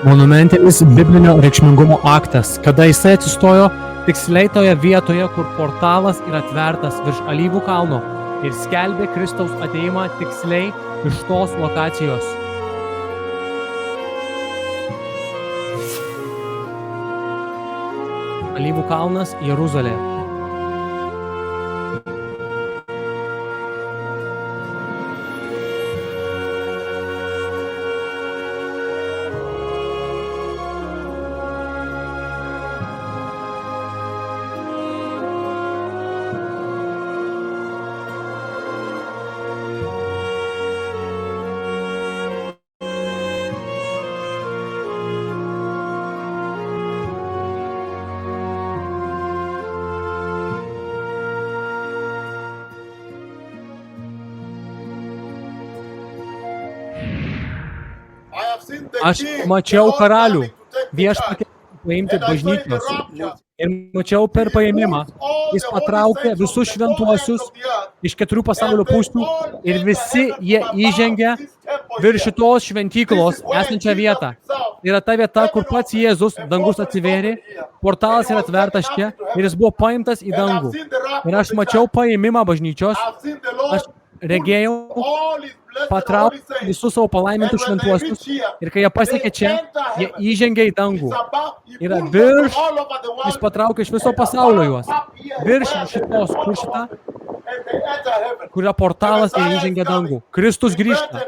Monumentinis biblinio reikšmingumo aktas, kada jisai atsistojo tiksliai toje vietoje, kur portalas yra atvertas virš Alyvų kalno ir skelbė Kristaus atėjimą tiksliai iš tos lokacijos. Alyvų kalnas, Jeruzalė. Aš mačiau karalių viešpatį paimti bažnyčios ir mačiau per paėmimą, jis patraukė visus šventuosius iš 4 pasaulio pusių ir visi jie įžengė virš šitos šventyklos esančią vietą. Yra ta vieta, kur pats Jėzus, dangus atsivėrė, portalas yra atvertas čia ir jis buvo paimtas į dangų. Ir aš mačiau paėmimą bažnyčios, aš regėjau patraukti visus savo palaimintus šventuosius ir kai jie pasiekė čia, jie įžengė į dangų. Yra virš, jis patraukė iš viso pasaulio juos. Virš šitos, kur šita, kur yra portalas ir įžengė dangų. Kristus grįžta.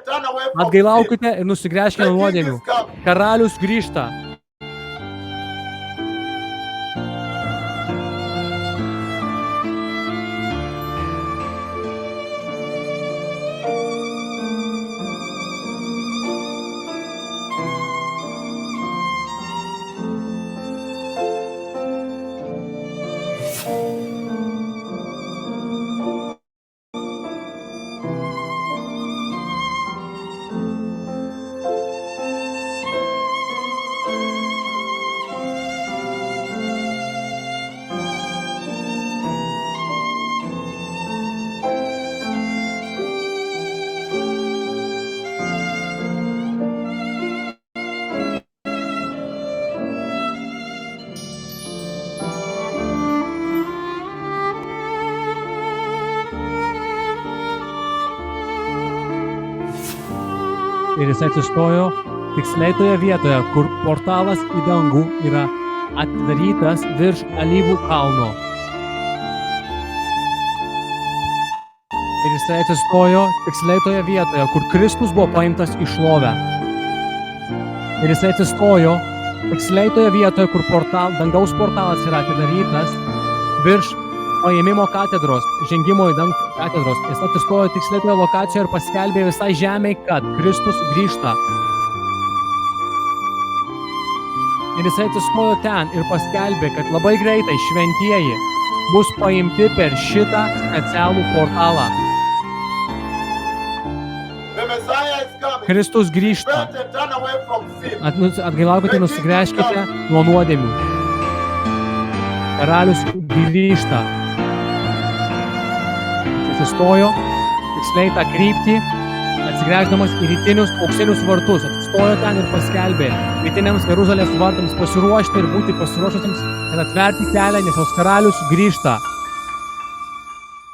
Atgailaukite ir nusigręžkite nuo nuodėmių. Karalius grįžta. Ir jis atsistojo tiksliai toje vietoje, kur portalas į dangų yra atidarytas virš Alyvų kalno. Ir jis atsistojo tiksliai toje vietoje, kur Kristus buvo paimtas į šlovę. Ir jis atsistojo tiksliai toje vietoje, kur dangaus portalas yra atidarytas virš paėmimo katedros, žengimo į dangų katedros. Jis atsistojo tiksliai toje lokacijoje ir paskelbė visai žemei, kad Kristus grįžta. Ir jis atsistojo ten ir paskelbė, kad labai greitai šventieji bus paimti per šitą specialų portalą. Kristus grįžta. Atgailaukite, nusigręžkite nuo nuodėmių. Karalius grįžta. Atsistojo tiksliai tą kryptį, atsigręždamas į rytinius auksinius vartus. Atsistojo ten ir paskelbė rytiniams Jeruzalės vartams pasiruošti ir būti pasiruošusiems ir atverti kelią, nes jos karalius grįžta.